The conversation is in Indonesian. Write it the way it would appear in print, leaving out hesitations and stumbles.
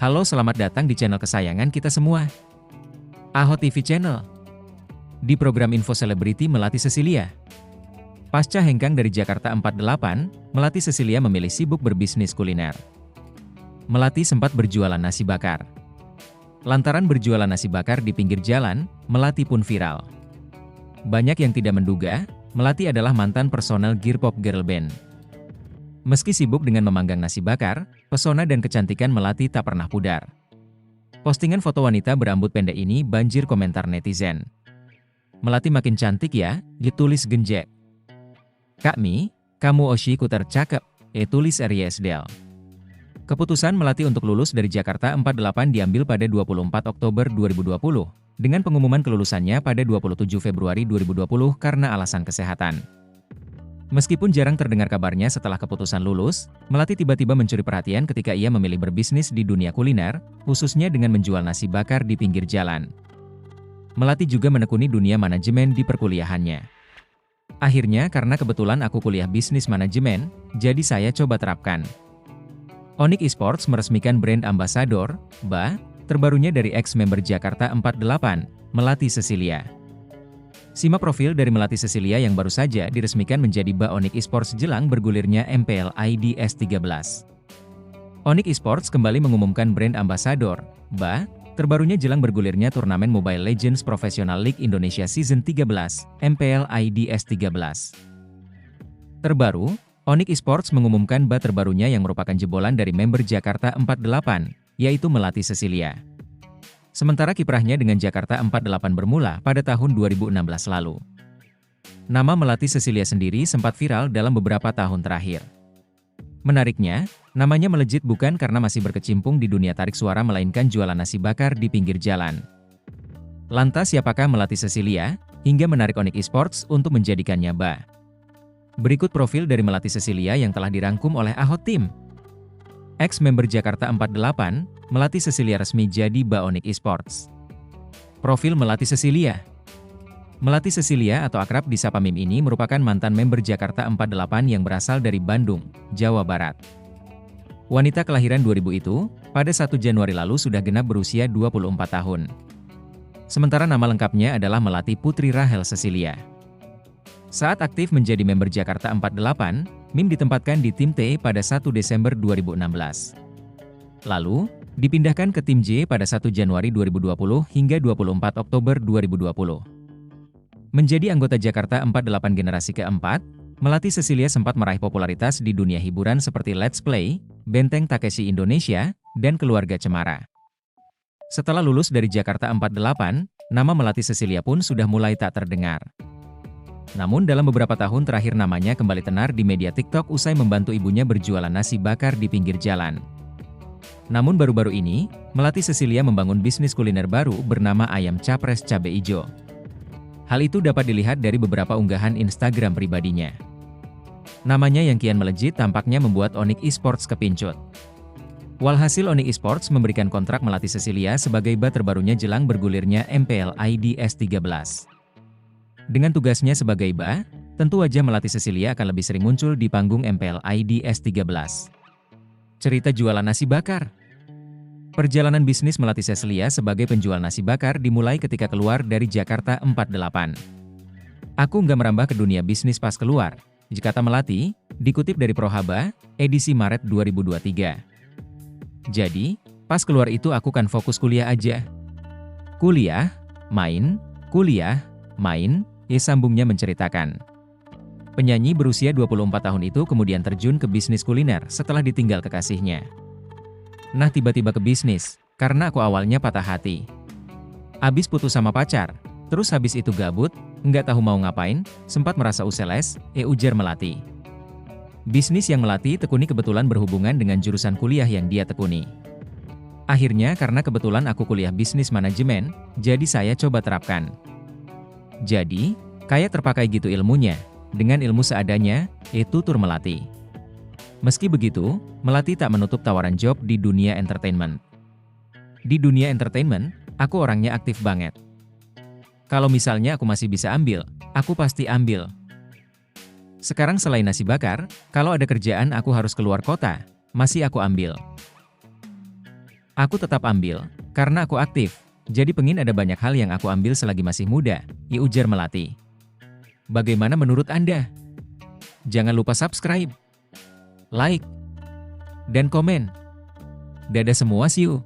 Halo, selamat datang di channel kesayangan kita semua, AHO TV Channel. Di program Info Selebriti, Melati Cecilia. Pasca hengkang dari Jakarta 48, Melati Cecilia memilih sibuk berbisnis kuliner. Melati sempat berjualan nasi bakar. Lantaran berjualan nasi bakar di pinggir jalan, Melati pun viral. Banyak yang tidak menduga, Melati adalah mantan personel Gearpop Girl Band. Meski sibuk dengan memanggang nasi bakar, pesona dan kecantikan Melati tak pernah pudar. Postingan foto wanita berambut pendek ini banjir komentar netizen. "Melati makin cantik ya," ditulis Genjek. "Kak Mi, kamu Oshiku tercakep," tulis Riesdel. Keputusan Melati untuk lulus dari Jakarta 48 diambil pada 24 Oktober 2020, dengan pengumuman kelulusannya pada 27 Februari 2020 karena alasan kesehatan. Meskipun jarang terdengar kabarnya setelah keputusan lulus, Melati tiba-tiba mencuri perhatian ketika ia memilih berbisnis di dunia kuliner, khususnya dengan menjual nasi bakar di pinggir jalan. Melati juga menekuni dunia manajemen di perkuliahannya. "Akhirnya karena kebetulan aku kuliah bisnis manajemen, jadi saya coba terapkan." Onyx Esports meresmikan brand ambassador, BA, terbarunya dari ex-member Jakarta 48, Melati Cecilia. Simak profil dari Melati Cecilia yang baru saja diresmikan menjadi BA Onyx Esports jelang bergulirnya MPL IDS 13. Onyx Esports kembali mengumumkan brand ambassador, BA, terbarunya jelang bergulirnya turnamen Mobile Legends Professional League Indonesia Season 13, MPL IDS 13. Terbaru, Onyx Esports mengumumkan BA terbarunya yang merupakan jebolan dari member Jakarta 48, yaitu Melati Cecilia. Sementara kiprahnya dengan Jakarta 48 bermula pada tahun 2016 lalu. Nama Melati Cecilia sendiri sempat viral dalam beberapa tahun terakhir. Menariknya, namanya melejit bukan karena masih berkecimpung di dunia tarik suara melainkan jualan nasi bakar di pinggir jalan. Lantas siapakah Melati Cecilia, hingga menarik Onyx Esports untuk menjadikannya BA? Berikut profil dari Melati Cecilia yang telah dirangkum oleh AHO Team. Ex-member Jakarta 48, Melati Cecilia resmi jadi BA Onyx Esports. Profil Melati Cecilia. Melati Cecilia atau akrab disapa Mim ini merupakan mantan member Jakarta 48 yang berasal dari Bandung, Jawa Barat. Wanita kelahiran 2000 itu, pada 1 Januari lalu sudah genap berusia 24 tahun. Sementara nama lengkapnya adalah Melati Putri Rahel Cecilia. Saat aktif menjadi member Jakarta 48, Mim ditempatkan di tim T pada 1 Desember 2016. Lalu, dipindahkan ke tim J pada 1 Januari 2020 hingga 24 Oktober 2020. Menjadi anggota Jakarta 48 generasi keempat, Melati Cecilia sempat meraih popularitas di dunia hiburan seperti Let's Play, Benteng Takeshi Indonesia, dan Keluarga Cemara. Setelah lulus dari Jakarta 48, nama Melati Cecilia pun sudah mulai tak terdengar. Namun dalam beberapa tahun terakhir namanya kembali tenar di media TikTok usai membantu ibunya berjualan nasi bakar di pinggir jalan. Namun baru-baru ini, Melati Cecilia membangun bisnis kuliner baru bernama Ayam Capres Cabe Ijo. Hal itu dapat dilihat dari beberapa unggahan Instagram pribadinya. Namanya yang kian melejit tampaknya membuat Onyx Esports kepincut. Walhasil Onyx Esports memberikan kontrak Melati Cecilia sebagai BA terbarunya jelang bergulirnya MPL IDS 13. Dengan tugasnya sebagai BA, tentu wajah Melati Cecilia akan lebih sering muncul di panggung MPL IDS 13. Cerita jualan nasi bakar. Perjalanan bisnis Melati Cecilia sebagai penjual nasi bakar dimulai ketika keluar dari Jakarta 48. "Aku nggak merambah ke dunia bisnis pas keluar," kata Melati, dikutip dari Prohaba, edisi Maret 2023. "Jadi, pas keluar itu aku kan fokus kuliah aja. Kuliah, main, kuliah, main," sambungnya menceritakan. Penyanyi berusia 24 tahun itu kemudian terjun ke bisnis kuliner setelah ditinggal kekasihnya. "Nah tiba-tiba ke bisnis, karena aku awalnya patah hati. Abis putus sama pacar, terus habis itu gabut, nggak tahu mau ngapain, sempat merasa useles," ujar Melati. Bisnis yang Melati tekuni kebetulan berhubungan dengan jurusan kuliah yang dia tekuni. "Akhirnya karena kebetulan aku kuliah bisnis manajemen, jadi saya coba terapkan. Jadi, kayak terpakai gitu ilmunya, dengan ilmu seadanya," tutur Melati. Meski begitu, Melati tak menutup tawaran job di dunia entertainment. "Di dunia entertainment, aku orangnya aktif banget. Kalau misalnya aku masih bisa ambil, aku pasti ambil. Sekarang selain nasi bakar, kalau ada kerjaan aku harus keluar kota, masih aku ambil." Aku tetap ambil, karena aku aktif. Jadi pengin ada banyak hal yang aku ambil selagi masih muda, ujar Melati. Bagaimana menurut Anda? Jangan lupa subscribe, like, dan komen. Dadah semua, see you.